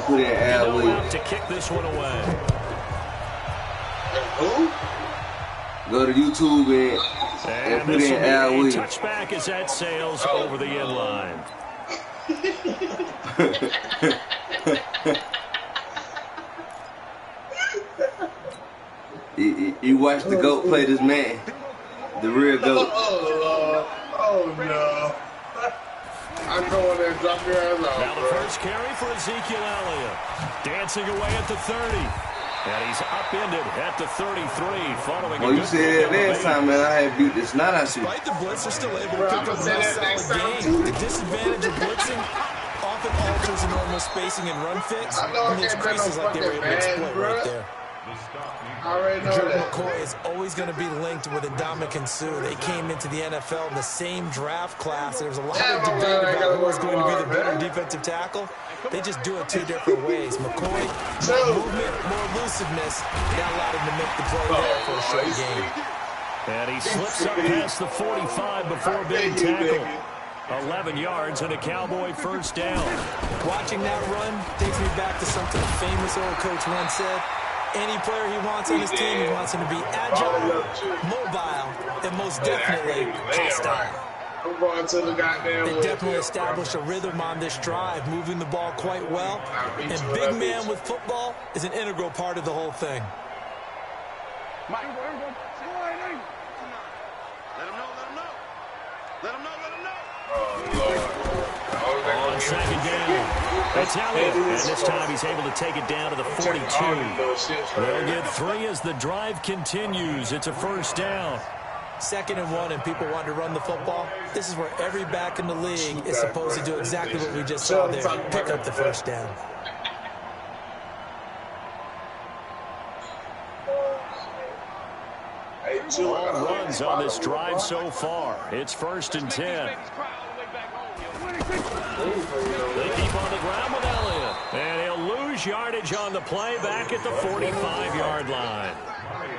put in Al Williams. To kick this one away. Who? Go to YouTube and put in Al Williams. Touchback as that sails over the end line. You watch the GOAT play this man, the real GOAT. Oh no. I'm going there and drop your ass off. Now the first carry for Ezekiel Elliott. Dancing away at the 30. And he's upended at the 33 following well, you said that last time, man, I had beat the snot out of you. Despite the blitz, they're still able to pick up a nice solid game. The disadvantage of blitzing often alters the normal spacing and run fits. And those creases like they were able to exploit right there. Jordan McCoy is always going to be linked with Ndamukong Suh. They came into the NFL in the same draft class. There's a lot of debate about who is going to be the better defensive tackle. They just do it two different ways. McCoy, more movement, more elusiveness. That allowed him to make the play there for a short game. And he slips up past the 45 before being tackled. 11 yards and a Cowboy first down. Watching that run takes me back to something a famous old coach once said. Any player he wants on his team, he wants him to be agile, mobile, and most definitely hostile. They definitely established a rhythm on this drive, moving the ball quite well. And big man with football is an integral part of the whole thing. Let him know. On second down, it's Elliott, and this time he's able to take it down to the 42. They'll get 3 as the drive continues. It's a first down. 2nd and 1, and people want to run the football. This is where every back in the league is supposed to do exactly what we just saw there, pick up the first down. All runs on this drive so far. It's 1st and 10. They keep on the ground with Elliott. And he'll lose yardage on the play back at the 45-yard line.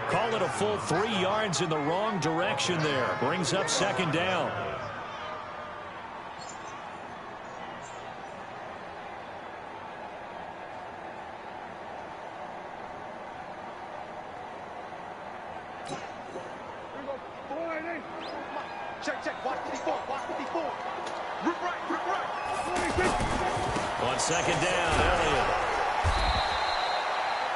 Call it a full 3 yards in the wrong direction there. Brings up 2nd down. Check. Watch 54. Rip right. On 2nd down, Elliott.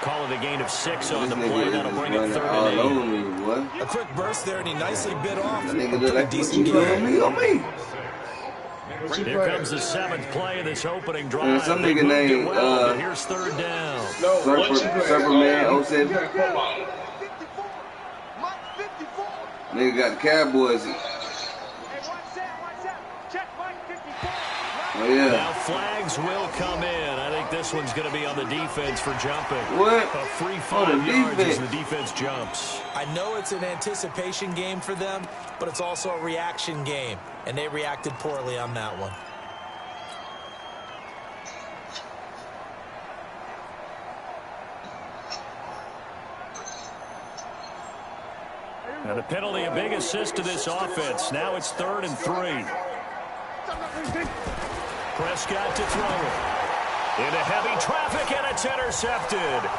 Call it a gain of 6 on the play. That'll bring it 3rd and 8. A quick burst there, and he nicely bit off. That nigga look like decent game. Here comes the 7th play of this opening drive. Some nigga named here's 3rd down. Superman 07. Nigga got the Cowboys. Oh, yeah. Now flags will come in. I think this one's going to be on the defense for jumping. What? A free 5 yards as the defense jumps. I know it's an anticipation game for them, but it's also a reaction game, and they reacted poorly on that one. And the penalty, a big assist to this offense. Now it's 3rd and 3. Prescott to throw it. Into heavy traffic, and it's intercepted.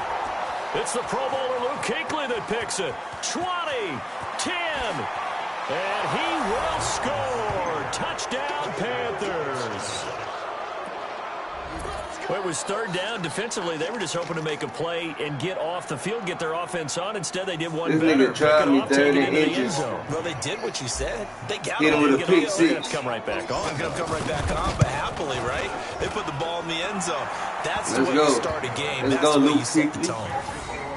It's the Pro Bowler Luke Kuechly that picks it. 20, 10, and he will score. Touchdown, Panthers. Well, it was 3rd down. Defensively, they were just hoping to make a play and get off the field, get their offense on. Instead, they did one better. This nigga tried me 30 inches. Well, they did what you said. They got hit him with a pick six. Come right back on. I'm going to come right back on, but happily, right? They put the ball in the end zone. That's the way you start a game. Let's That's go, the way Luke you set the Kuechly. tone.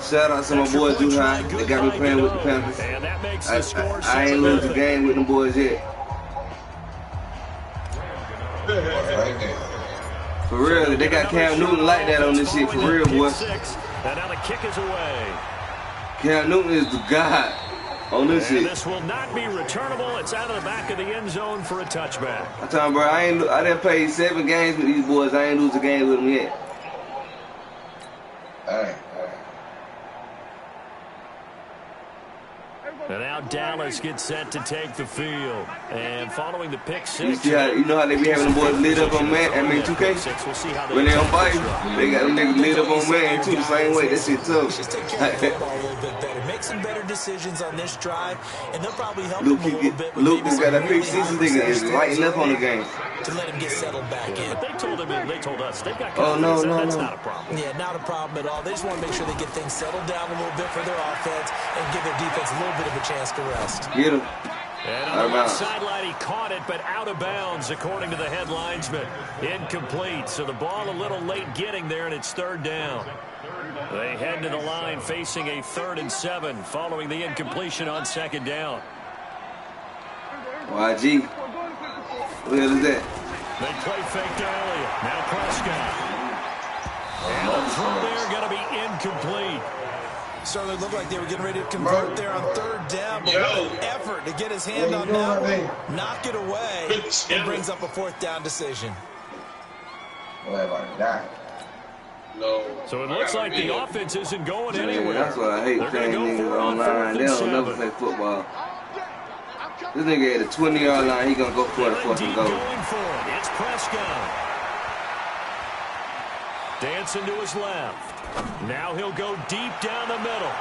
Shout out to my boy Duhai. They got me playing with the Panthers. And that makes the score I ain't lose the game with them boys yet. Right there. For real, they got Cam Newton like that on this shit. For real, boy. And now the kick is away. Cam Newton is the god on this shit. This will not be returnable. It's out of the back of the end zone for a touchback. I'm talking, bro. I done played 7 games with these boys. I ain't lose a game with them yet. And now Dallas gets set to take the field. And following the pick six. You see how, you know how they be having the boys lit up on man? I mean 2K? When they on fire, they got them niggas lit up on man too the same way. That shit tough. Just take care of the football a little bit better. Make some better decisions on this drive, and they'll probably help him a little bit. Luke just got that pick six nigga is lighting up on the game. To let him get settled back in. But they told us they've got confidence. That's not a problem. Yeah, not a problem at all. They just want to make sure they get things settled down a little bit for their offense and give their defense a little bit of a chance to rest. Get him. And on the left sideline, he caught it, but out of bounds, according to the head linesman. Incomplete, so the ball a little late getting there, and it's third down. They head to the line facing a 3rd and 7 following the incompletion on second down. YG. What the hell is that? They play fake to Elliott. Now Prescott. And the throw there going to be incomplete. Certainly looked like they were getting ready to convert there on 3rd down, but what an effort to get his hand on that one, knock it away, and brings up a 4th down decision. So it looks like the offense isn't going anywhere. That's why I hate playing niggas online. They don't never play football. This nigga at the 20-yard line, he gonna go for it, fucking goal. It's Prescott. Dancing to his left. Now he'll go deep down the middle.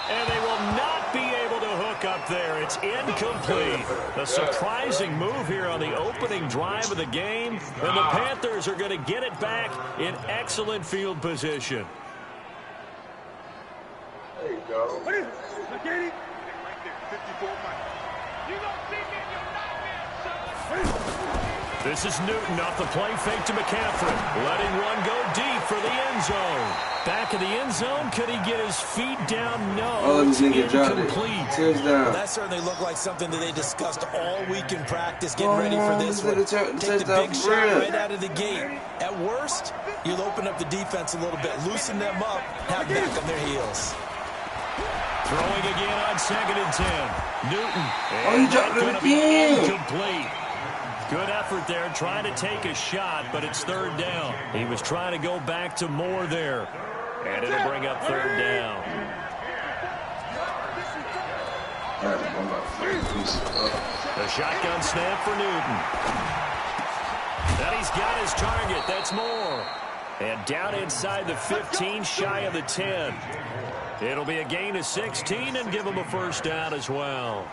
And they will not be able to hook up there. It's incomplete. A surprising move here on the opening drive of the game. And the Panthers are going to get it back in excellent field position. There you go. This is Newton off the play fake to McCaffrey. Letting one go deep for the end zone. Back in the end zone. Could he get his feet down? No. Oh, this nigga incomplete. dropped it. Touchdown. Well, that certainly looked like something that they discussed all week in practice, getting ready for this one. Take the big shot right out of the gate. At worst, you'll open up the defense a little bit, loosen them up, have them back on their heels. Throwing again on 2nd and 10. Newton. Oh, he dropped it again. Incomplete. Good effort there, trying to take a shot, but it's 3rd down. He was trying to go back to Moore there. And it'll bring up 3rd down. The shotgun snap for Newton. And he's got his target. That's Moore. And down inside the 15, shy of the 10. It'll be a gain of 16 and give him a 1st down as well.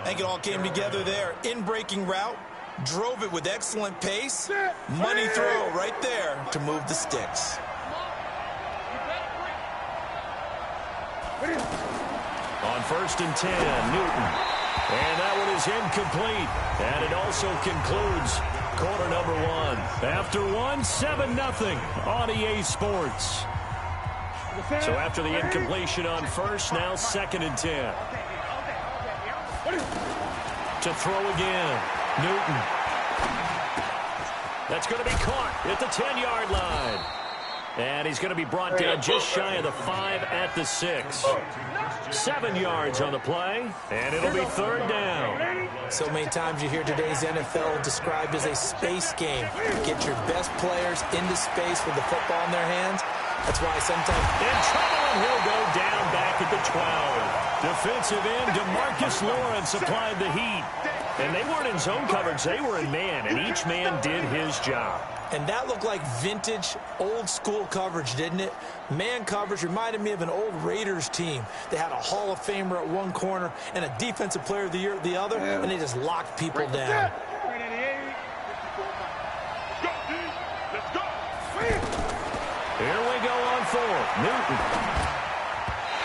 I think it all came together there. In-breaking route. Drove it with excellent pace. Money throw right there to move the sticks. On 1st and 10, Newton. And that one is incomplete. And it also concludes quarter number 1. After 1, 7-0 on EA Sports. So after the incompletion on 1st, now 2nd and 10. To throw again. Newton. That's going to be caught at the 10-yard line. And he's going to be brought down just shy of the 5 at the 6. 7 yards on the play, and it'll be 3rd down. So many times you hear today's NFL described as a space game. Get your best players into space with the football in their hands. That's why sometimes... In trouble, and he'll go down back at the 12. Defensive end DeMarcus Lawrence applied the heat. And they weren't in zone coverage, they were in man, and each man did his job. And that looked like vintage, old-school coverage, didn't it? Man coverage reminded me of an old Raiders team. They had a Hall of Famer at one corner and a Defensive Player of the Year at the other, and they just locked people down. Here we go on 4th. Newton.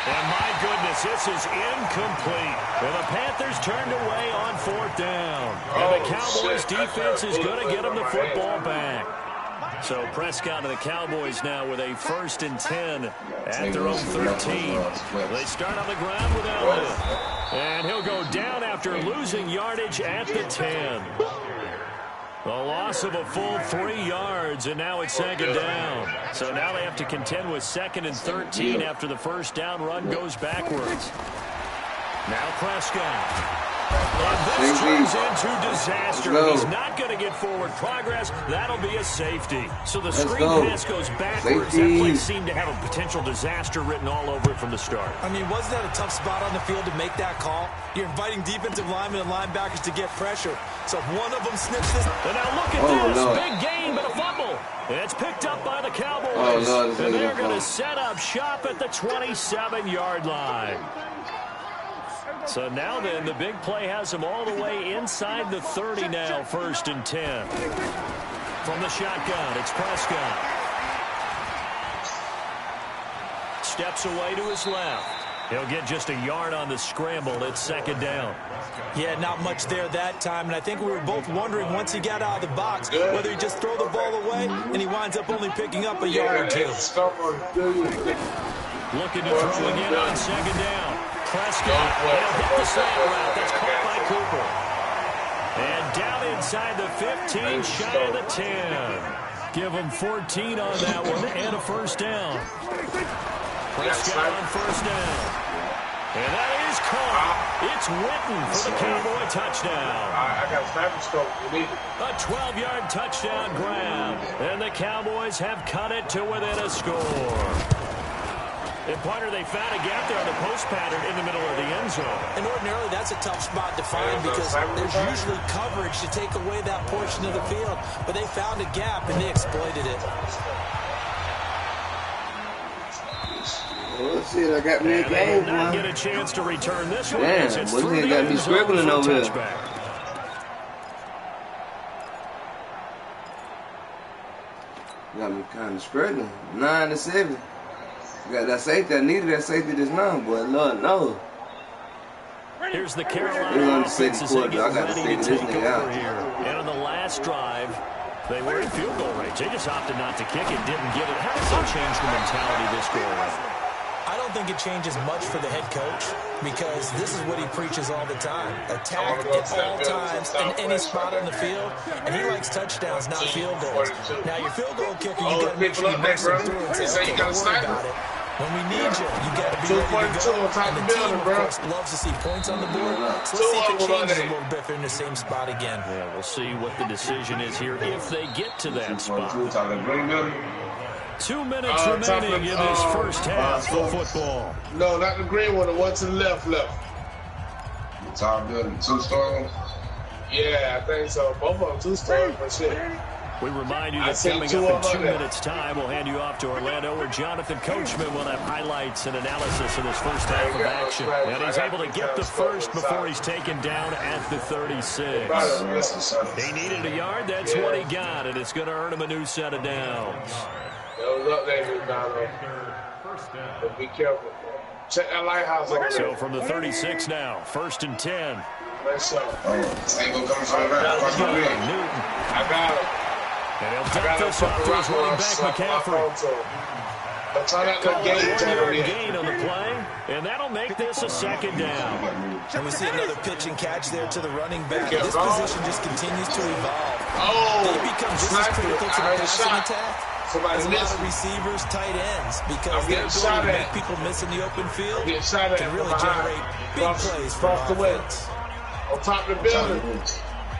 And my goodness, this is incomplete. And the Panthers turned away on 4th down. And the Cowboys defense is going to get them the football back. So Prescott and the Cowboys now with a 1st and 10 at their own 13. They start on the ground with Elliott. And he'll go down after losing yardage at the 10. A loss of a full 3 yards, and now it's 2nd down. So now they have to contend with 2nd and 13 after the 1st down run goes backwards. Now Prescott. And this turns into disaster. He's not going to get forward progress. That'll be a safety. So the screen pass goes backwards. That play seemed to have a potential disaster written all over it from the start. I mean, wasn't that a tough spot on the field to make that call? You're inviting defensive linemen and linebackers to get pressure. So if one of them snips this. And now look at this. Big gain, but a fumble. It's picked up by the Cowboys. And they're going to set up shop at the 27-yard line. So now then, the big play has them all the way inside the 30 now, 1st and 10. From the shotgun, it's Prescott. Steps away to his left. He'll get just a yard on the scramble. It's 2nd down. Yeah, not much there that time. And I think we were both wondering once he got out of the box whether he just throw the ball away and he winds up only picking up a yard or two. Looking to throw again on 2nd down. Prescott, he'll hit the slant route. That's caught by Cooper. And down inside the 15, shy of the 10. Give him 14 on that one and a 1st down. Prescott on 1st down. And that is caught. It's Witten for the Cowboy touchdown. I got a scope. You need it. A 12-yard touchdown grab. And the Cowboys have cut it to within a score. And, partner, they found a gap there on the post pattern in the middle of the end zone. And ordinarily, that's a tough spot to find because there's usually coverage to take away that portion of the field. But they found a gap, and they exploited it. Well, let's see, I got me a game, not get a chance to return this one. Damn, it's what's he got me scribbling over here? Got me kind of scribbling. 9-7. Got that safety. I needed that safety just now, boy. Lord, no. Here's the Carolina offense as they get ready to take over here. And on the last drive, they were in field goal range. They just opted not to kick it, didn't get it. How does that change the mentality this go around? I don't think it changes much for the head coach because this is what he preaches all the time. Attack at all times in any spot on the field, and he likes touchdowns, not field goals. Now, your field goal kicker, you got to make sure you mix him through and say, okay, don't worry about it. When we need you, you got to be ready to go. And the team, of course, loves to see points on the board. So let's see if it changes a little bit if they're in the same spot again. Yeah, we'll see what the decision is here if they get to that spot. 2 minutes remaining in this first half of football. No, not the green one. The one to the left. The top building, 2-story one? Yeah, I think so. Both of them 2-story for shit. We remind you that coming up in 2 minutes' time, we'll hand you off to Orlando, where Jonathan Coachman will have highlights and analysis of this first half of action. And he's able to get the first before he's taken down at the 36. He needed a yard. That's what he got, and it's going to earn him a new set of downs. Up there, but be careful. Check that lighthouse over there. So from the 36 now, 1st and 10. Single coming from the right. Newton. I got him. And he'll dump this off to his running back, McCaffrey. Gain on the play, and that'll make this a 2nd down. And we see another pitch and catch there to the running back. This position just continues to evolve. They become just as critical to the passing attack as a lot of receivers, tight ends, because their ability to make people miss in the open field can really generate big plays for offense. On top of the building.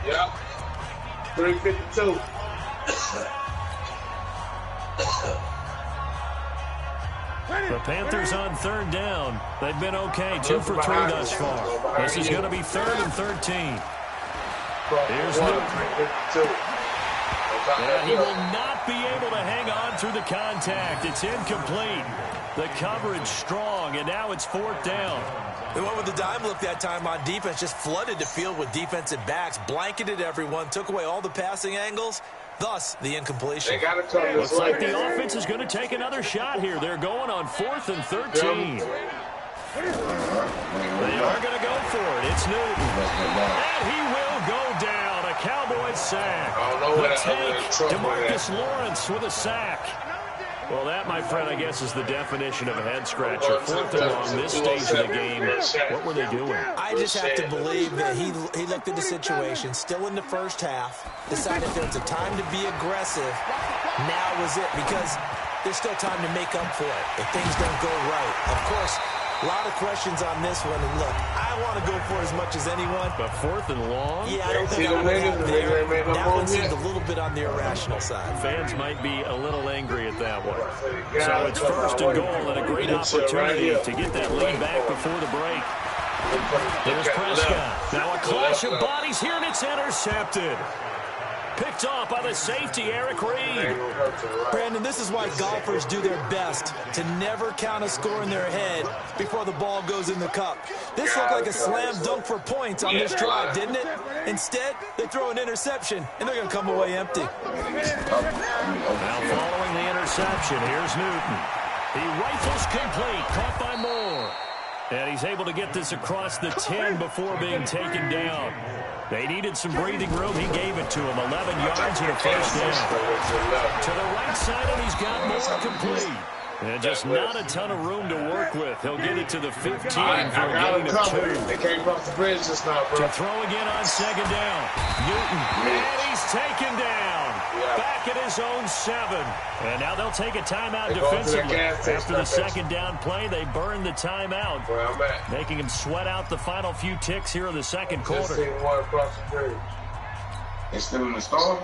Yep. 352. The Panthers on 3rd down. They've been okay, 2 for 3 thus far. This is going to be 3rd and 13. Here's Newton. Yeah, he will not be able to hang on through the contact. It's incomplete. The coverage strong, and now it's 4th down. They went with the dime look that time on defense, just flooded the field with defensive backs, blanketed everyone, took away all the passing angles, thus the incompletion. Looks like the offense is going to take another shot here. They're going on 4th and 13. They are going to go for it. It's Newton. And he will go down. A Cowboys sack. The tank, DeMarcus Lawrence with a sack. Well, that, my friend, I guess is the definition of a head-scratcher. 4th and long, this stage of the game. What were they doing? I just have to believe that he looked at the situation, still in the first half, decided there's a time to be aggressive. Now was it, because there's still time to make up for it if things don't go right. Of course, A lot of questions on this one, and look, I want to go for as much as anyone. But 4th and long? Yeah, I don't think I'm going to have there. That one seemed a little bit on the irrational side. Fans might be a little angry at that one. So it's 1st and goal and a great opportunity to get that lead back before the break. There's Prescott. Now a clash of bodies here, and it's intercepted. Picked off by the safety, Eric Reed. Brandon, this is why golfers do their best to never count a score in their head before the ball goes in the cup. This looked like a slam dunk for points on this drive, didn't it? Instead, they throw an interception, and they're going to come away empty. Now following the interception, here's Newton. He rifles complete, caught by Moore. And he's able to get this across the 10 before being taken down. They needed some breathing room. He gave it to him. 11 yards and a first down. To the right side, and he's got Moore complete. And just not a ton of room to work with. He'll get it to the 15 for a gain of 2. They came across the bridge just now, bro. To throw again on 2nd down. Newton. And he's taken down. Back at his own 7. And now they'll take a timeout defensively. After the 2nd down play, they burn the timeout, making him sweat out the final few ticks here in the 2nd quarter. They still in the storm?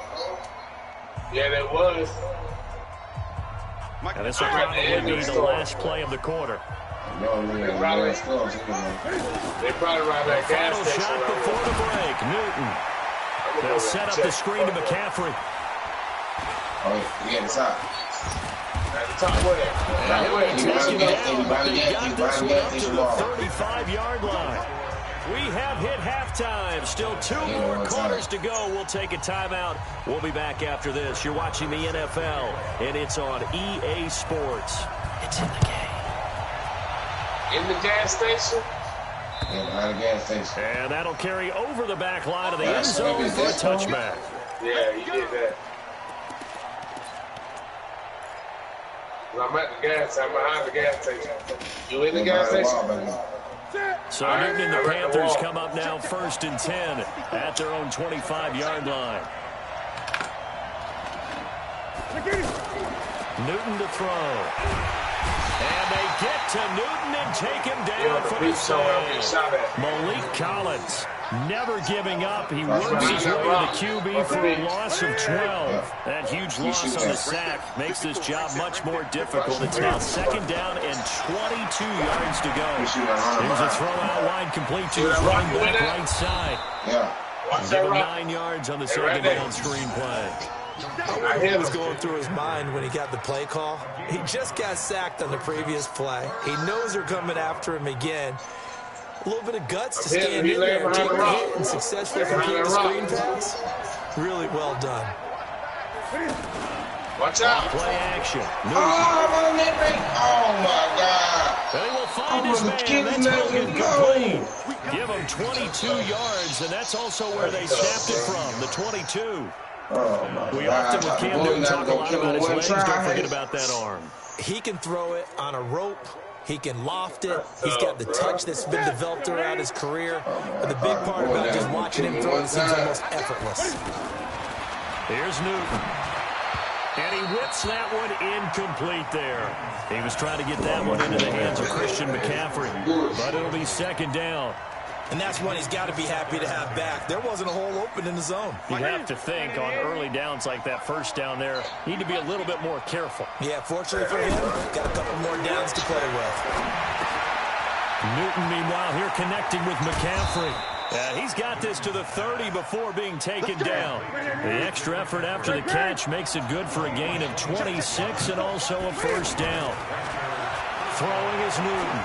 Yeah, there was. And this will probably be the last play of the quarter. They probably ride that gas Final station. shot before the break. Newton. They'll set up the screen to McCaffrey. Oh, yeah, it's out. At the top way. And he'll be taken down, but they got this one up to the 35-yard line. We have hit halftime. Still 2 more quarters to go. We'll take a timeout. We'll be back after this. You're watching the NFL, and it's on EA Sports. It's in the game. In the gas station? Yeah, behind the gas station. And that'll carry over the back line of the end zone for a touchback. Yeah, you did that. I'm at the gas. I'm behind the gas station. You in the gas station? So Newton and the Panthers come up now 1st and 10 at their own 25-yard line. Newton to throw. And they get to Newton and take him down for the save. Malik Collins never giving up. He works his way to the QB for a loss of 12. That huge loss on the sack makes this job much more difficult. It's now 2nd down and 22 yards to go. Here's a throw out wide complete to his running back right side. Give him 9 yards on the 2nd down screen play. I wonder what was going through his mind when he got the play call. He just got sacked on the previous play. He knows they're coming after him again. A little bit of guts to stand in there and take the hit and successfully complete the screen pass. Really well done. Watch out. Play action. Oh, my God. They will find his man. That's Hogan complete. Give him 22 yards, and that's also where they snapped it from, the 22. We often with Cam Newton talk a lot about his legs. Don't forget about that arm. He can throw it on a rope. He can loft it. He's got the touch that's been developed throughout his career. But the big part about just watching him throw it seems almost effortless. Here's Newton. And he whips that one incomplete there. He was trying to get that one into the hands of Christian McCaffrey. But it'll be 2nd down. And that's one he's got to be happy to have back. There wasn't a hole open in the zone. You have to think on early downs like that 1st down there, need to be a little bit more careful. Yeah, fortunately for him, got a couple more downs to play with. Newton, meanwhile, here connecting with McCaffrey. He's got this to the 30 before being taken down. The extra effort after the catch makes it good for a gain of 26 and also a 1st down. Throwing is Newton.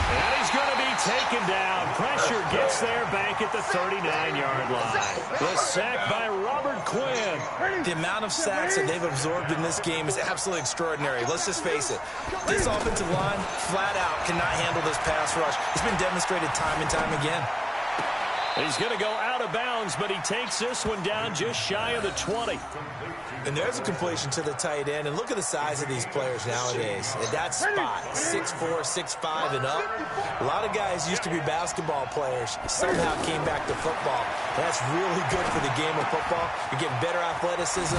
And he's going to be taken down. Pressure gets there back at the 39-yard line. The sack by Robert Quinn. The amount of sacks that they've absorbed in this game is absolutely extraordinary. Let's just face it. This offensive line, flat out, cannot handle this pass rush. It's been demonstrated time and time again. He's going to go out of bounds, but he takes this one down just shy of the 20. And there's a completion to the tight end. And look at the size of these players nowadays. At that spot, 6'4", 6'5", and up. A lot of guys used to be basketball players, somehow came back to football. That's really good for the game of football. You're getting better athleticism,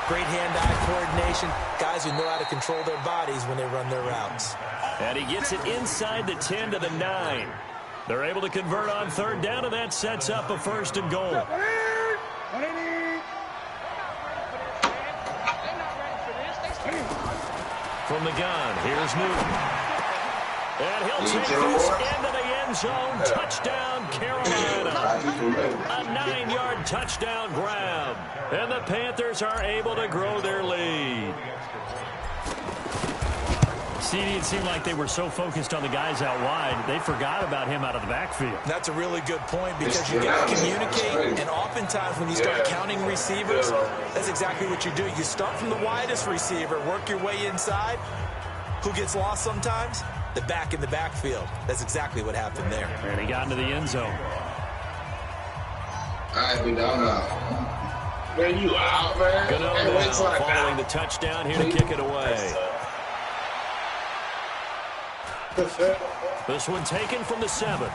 Great hand-eye coordination. Guys who know how to control their bodies when they run their routes. And he gets it inside the 10 to the 9. They're able to convert on third down, and that sets up a first and goal. From the gun, here's Newton. And he'll take this into the end zone. Touchdown, Carolina. A 9-yard touchdown grab. And the Panthers are able to grow their lead. CD, it seemed like they were so focused on the guys out wide, they forgot about him out of the backfield. That's a really good point because you got to communicate, and oftentimes when you start counting receivers, that's exactly what you do. You start from the widest receiver, work your way inside. Who gets lost sometimes? The back in the backfield. That's exactly what happened there. And he got into the end zone. All right, we down now. Man, you out, man. Good on now, following the touchdown here to kick it away. This one taken from the 7.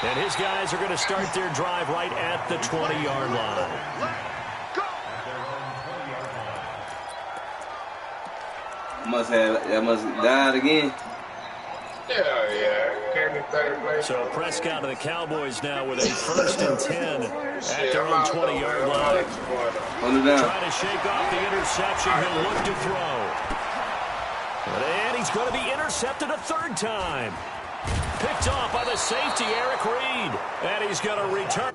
And his guys are going to start their drive right at the 20-yard line. Must have died again. Yeah. So Prescott and the Cowboys now with a 1st and 10 at their own 20-yard line. Trying to shake off the interception. He'll look to throw. And he's going to be intercepted a 3rd time. Picked off by the safety, Eric Reed. And he's going to return.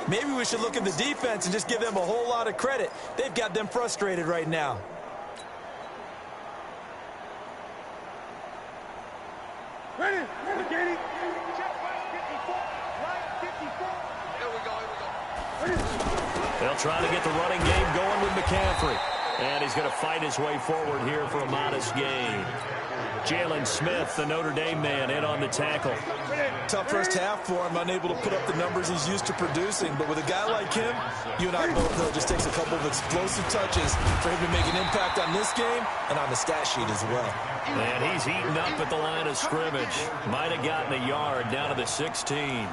Maybe we should look at the defense and just give them a whole lot of credit. They've got them frustrated right now. Ready? Ready? They'll try to get the running game going with McCaffrey. And he's going to fight his way forward here for a modest gain. Jalen Smith, the Notre Dame man, in on the tackle. Tough first half for him, unable to put up the numbers he's used to producing. But with a guy like him, you and I both know it just takes a couple of explosive touches for him to make an impact on this game and on the stat sheet as well. And he's eaten up at the line of scrimmage. Might have gotten a yard down to the 16.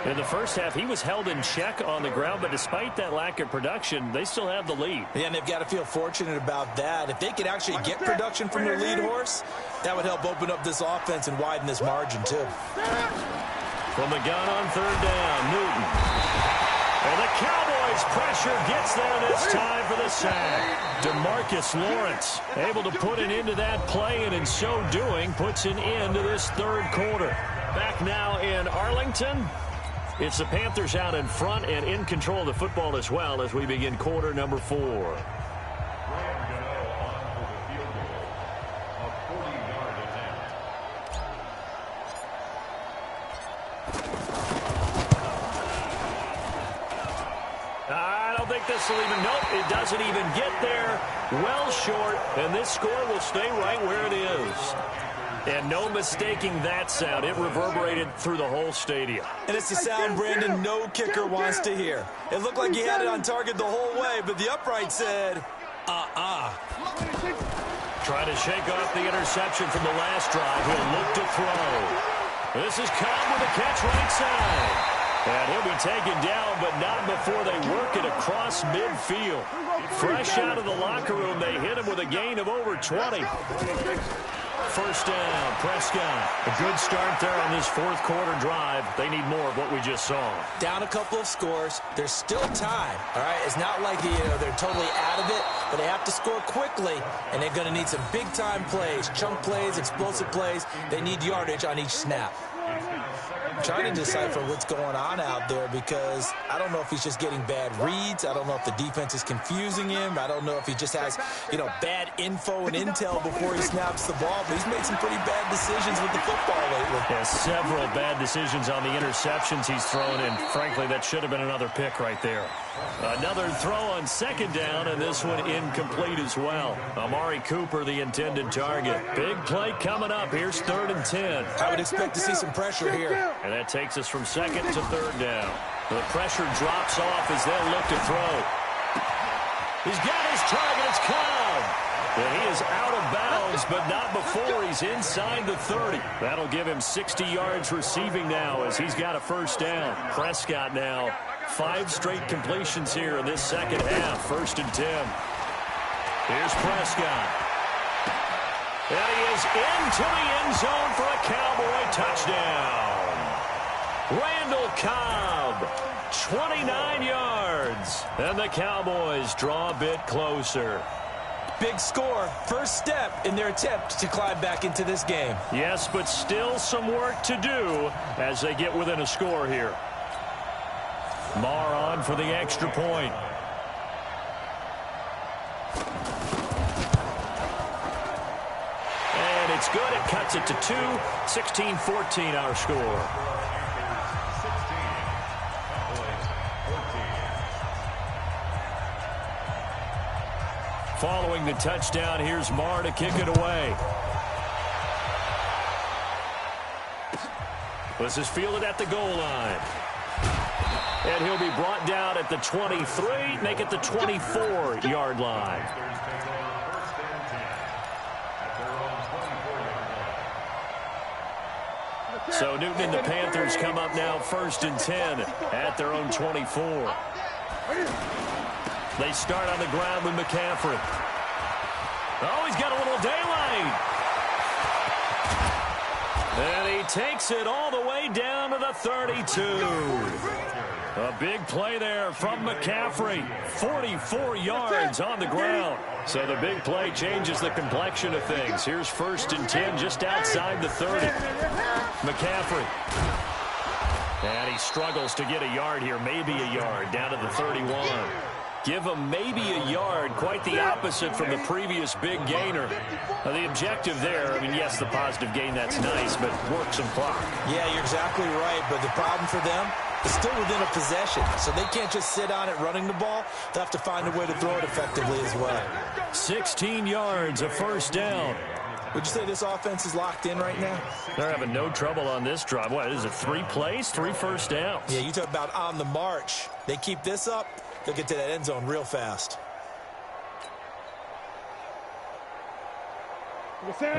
In the first half, he was held in check on the ground, but despite that lack of production, they still have the lead. Yeah, and they've got to feel fortunate about that. If they could actually get production from their lead horse, that would help open up this offense and widen this margin, too. From the gun on 3rd down, Newton. And the Cowboys' pressure gets there this time for the sack. DeMarcus Lawrence able to put an end to that play, and in so doing, puts an end to this 3rd quarter. Back now in Arlington. It's the Panthers out in front and in control of the football as well as we begin quarter number 4. I don't think this will even, nope, it doesn't even get there. Well short, and this score will stay right where it is. And no mistaking that sound. It reverberated through the whole stadium. And it's the sound, Brandon, no kicker wants to hear. It looked like he had it on target the whole way, but the upright said, Trying to shake off the interception from the last drive. He'll look to throw. This is Cobb with a catch right side. And he'll be taken down, but not before they work it across midfield. Fresh out of the locker room, they hit him with a gain of over 20. First down, Prescott. A good start there on this 4th quarter drive. They need more of what we just saw. Down a couple of scores. There's still time, all right? It's not like they're totally out of it, but they have to score quickly, and they're going to need some big-time plays, chunk plays, explosive plays. They need yardage on each snap. I'm trying to decipher what's going on out there because I don't know if he's just getting bad reads. I don't know if the defense is confusing him. I don't know if he just has, bad info and intel before he snaps the ball. But he's made some pretty bad decisions with the football lately. Yeah, several bad decisions on the interceptions he's thrown, and frankly, that should have been another pick right there. Another throw on 2nd down, and this one incomplete as well. Amari Cooper, the intended target. Big play coming up. Here's 3rd and 10. I would expect to see some pressure here. And that takes us from 2nd to 3rd down. The pressure drops off as they'll look to throw. He's got his target. It's Cobb. And he is out of bounds downs, but not before he's inside the 30. That'll give him 60 yards receiving now as he's got a first down. Prescott now 5 straight completions here in this second half. 1st and 10. Here's Prescott. And he is into the end zone for a Cowboy touchdown. Randall Cobb, 29 yards. And the Cowboys draw a bit closer. Big score. First step in their attempt to climb back into this game. Yes, but still some work to do as they get within a score here. Marr on for the extra point. And it's good. It cuts it to 2. 16-14 our score. Following the touchdown, here's Marr to kick it away. This is fielded at the goal line. And he'll be brought down at the 23, make it the 24-yard line. So Newton and the Panthers come up now 1st and 10 at their own 24. They start on the ground with McCaffrey. Oh, he's got a little daylight. And he takes it all the way down to the 32. A big play there from McCaffrey. 44 yards on the ground. So the big play changes the complexion of things. Here's 1st and 10 just outside the 30. McCaffrey. And he struggles to get a yard here. Maybe a yard down to the 31. Give him maybe a yard, quite the opposite from the previous big gainer. The objective there, I mean, yes, the positive gain, that's nice, but work some clock. Yeah, you're exactly right, but the problem for them is still within a possession, so they can't just sit on it running the ball. They'll have to find a way to throw it effectively as well. 16 yards, a first down. Would you say this offense is locked in right now? They're having no trouble on this drive. What, is it 3 plays, 3 first downs? Yeah, you talk about on the march. They keep this up, they'll get to that end zone real fast.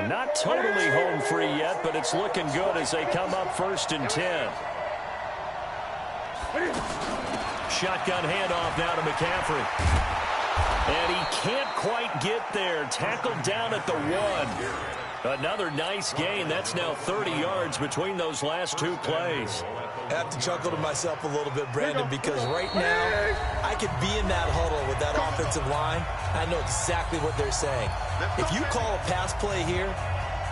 Not totally home free yet, but it's looking good as they come up 1st and 10. Shotgun handoff now to McCaffrey. And he can't quite get there. Tackled down at the 1. Another nice gain. That's now 30 yards between those last 2 plays. I have to chuckle to myself a little bit, Brandon, because right now I could be in that huddle with that offensive line. I know exactly what they're saying. If you call a pass play here,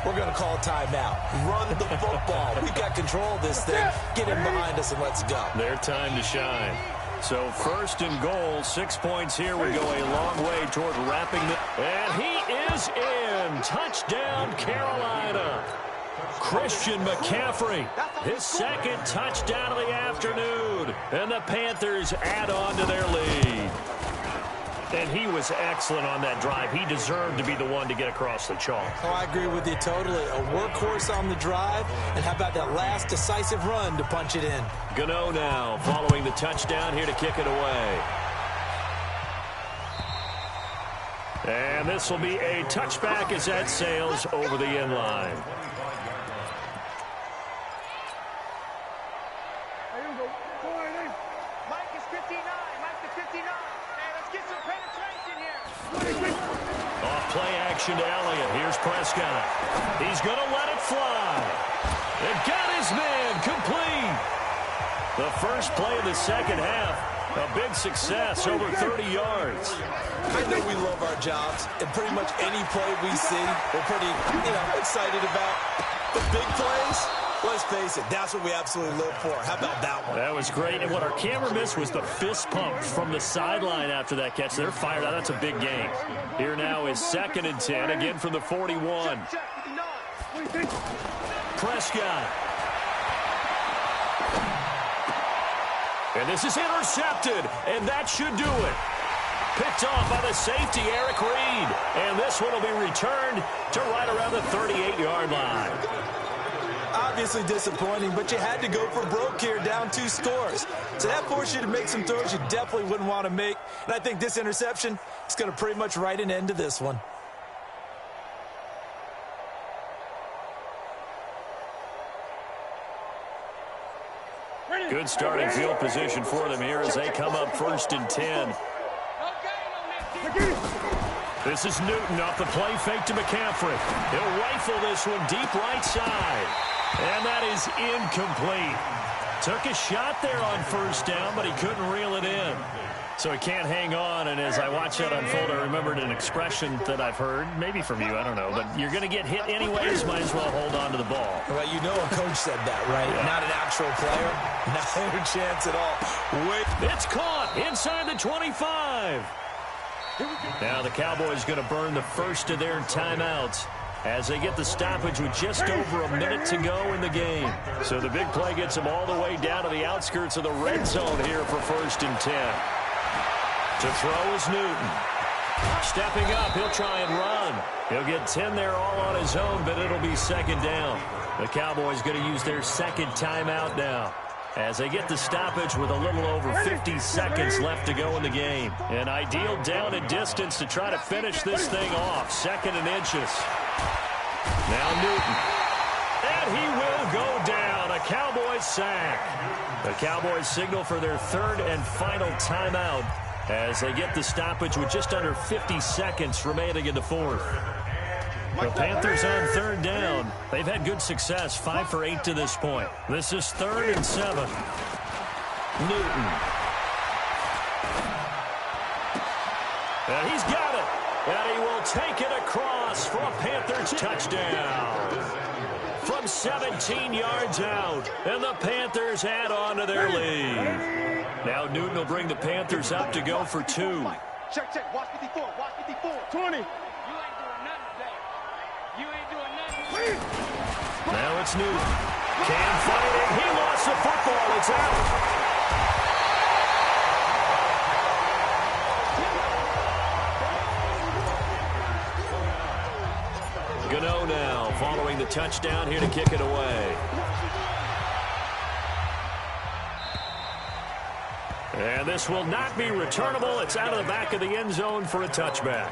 we're going to call a timeout. Run the football. We've got control of this thing. Get him behind us and let's go. Their time to shine. So 1st and goal, 6 points here would go a long way toward wrapping the... And he is in. Touchdown, Carolina. Christian McCaffrey, his 2nd touchdown of the afternoon. And the Panthers add on to their lead. And he was excellent on that drive. He deserved to be the one to get across the chalk. Oh, I agree with you totally. A workhorse on the drive. And how about that last decisive run to punch it in? Gano now following the touchdown here to kick it away. And this will be a touchback as that sails over the end line. Mike is 59. Mike is 59. Hey, let's get some penetration here. Off play action to Elliott. Here's Prescott. He's going to let it fly. It got his man complete. The first play of the second half, a big success, over 30 yards. I know we love our jobs, and pretty much any play we see, we're pretty, excited about. The big plays, let's face it, that's what we absolutely live for. How about that one? That was great, and what our camera missed was the fist pump from the sideline after that catch. They're fired out. That's a big game. Here now is 2nd and 10, again from the 41. Prescott. And this is intercepted, and that should do it. Picked off by the safety, Eric Reed. And this one will be returned to right around the 38-yard line. Obviously disappointing, but you had to go for broke here, down 2 scores. So that forced you to make some throws you definitely wouldn't want to make. And I think this interception is going to pretty much write an end to this one. Good starting field position for them here as they come up 1st and 10. This is Newton off the play fake to McCaffrey. He'll rifle this one deep right side. And that is incomplete. Took a shot there on 1st down, but he couldn't reel it in. So he can't hang on, and as I watch that unfold, I remembered an expression that I've heard, maybe from you, I don't know, but you're going to get hit anyways, might as well hold on to the ball. Well, you know a coach said that, right? Yeah. Not an actual player. Not a chance at all. It's caught inside the 25. Now the Cowboys going to burn the first of their timeouts as they get the stoppage with just over a minute to go in the game. So the big play gets them all the way down to the outskirts of the red zone here for 1st and 10. To throw is Newton. Stepping up, he'll try and run. He'll get 10 there all on his own, but it'll be 2nd down. The Cowboys going to use their 2nd timeout now as they get the stoppage with a little over 50 seconds left to go in the game. An ideal down and distance to try to finish this thing off. 2nd and inches. Now Newton. And he will go down. A Cowboys sack. The Cowboys signal for their 3rd and final timeout as they get the stoppage with just under 50 seconds remaining in the 4th. The Panthers on 3rd down. They've had good success, 5 for 8 to this point. This is 3rd and 7. Newton. And he's got it. And he will take it across for a Panthers touchdown. From 17 yards out. And the Panthers add on to their lead. Now Newton will bring the Panthers up to go for 2. Check, check. Watch 54. Watch 54. 20. You ain't doing nothing today. You ain't doing nothing. Now it's Newton. Can't fight it. He lost the football. It's out. Gano now following the touchdown here to kick it away. And this will not be returnable. It's out of the back of the end zone for a touchback.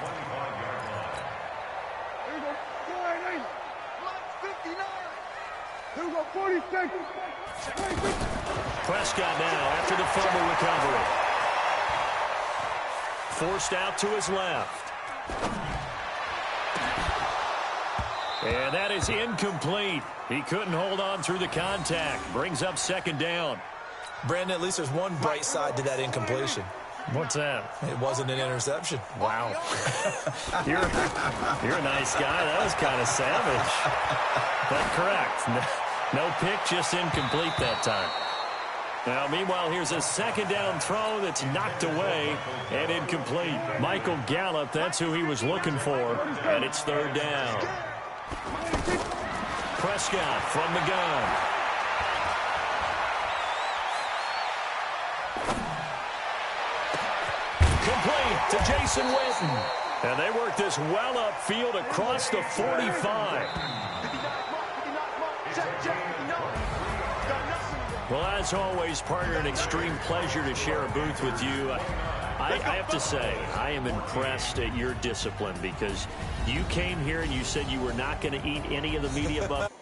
Prescott now after the fumble recovery. Forced out to his left. And that is incomplete. He couldn't hold on through the contact. Brings up 2nd down. Brandon, at least there's one bright side to that incompletion. What's that? It wasn't an interception. Wow. You're a nice guy. That was kind of savage. But correct. No pick, just incomplete that time. Now, meanwhile, here's a 2nd down throw that's knocked away and incomplete. Michael Gallup, that's who he was looking for, and it's 3rd down. Prescott from the gun. Complete to Jason Witten. And they work this well upfield across the 45. Well, as always, partner, an extreme pleasure to share a booth with you. I have to say, I am impressed at your discipline because you came here and you said you were not going to eat any of the media buffet.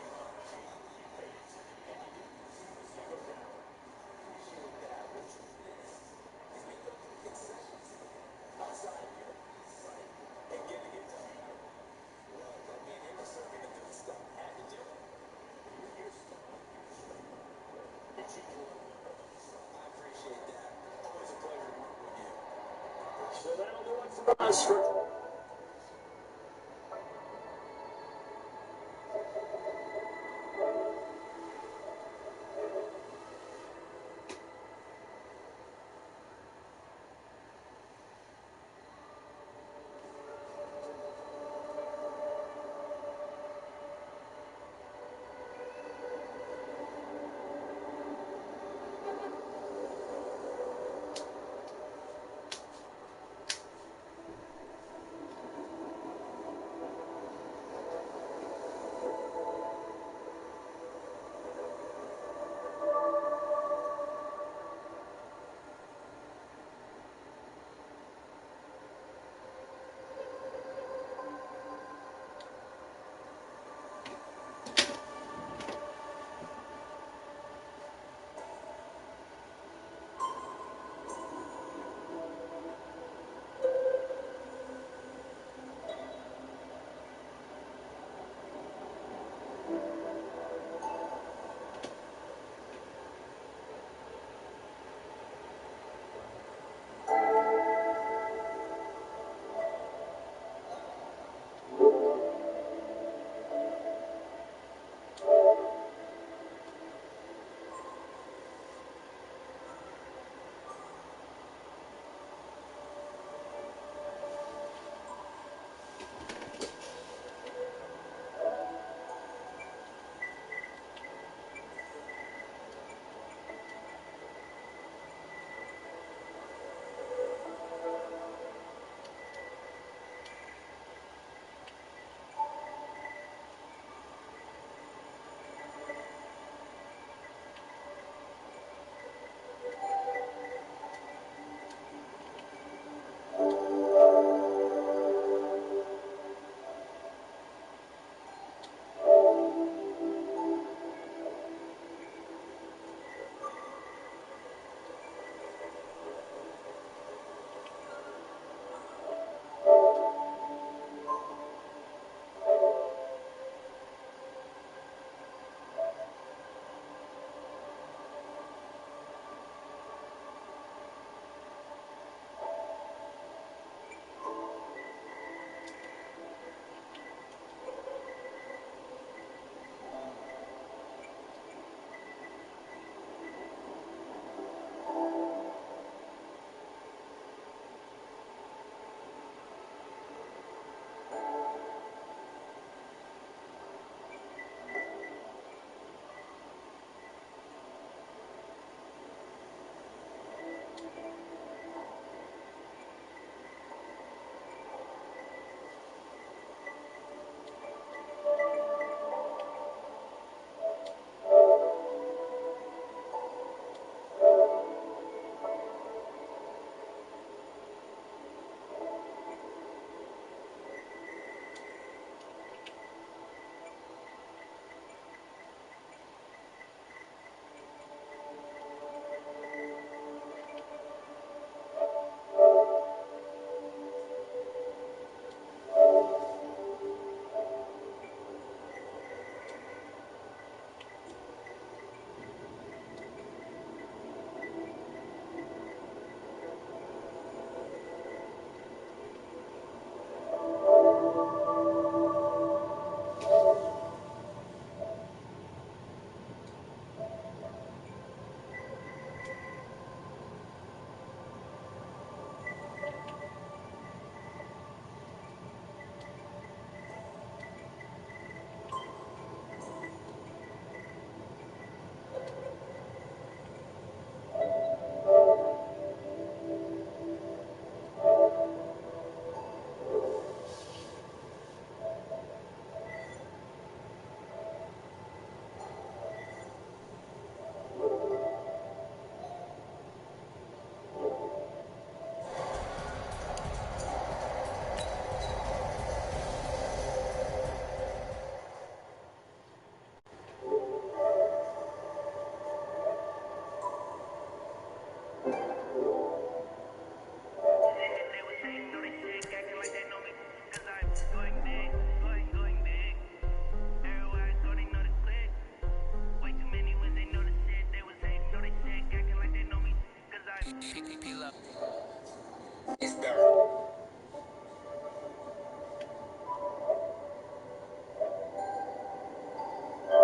It's better.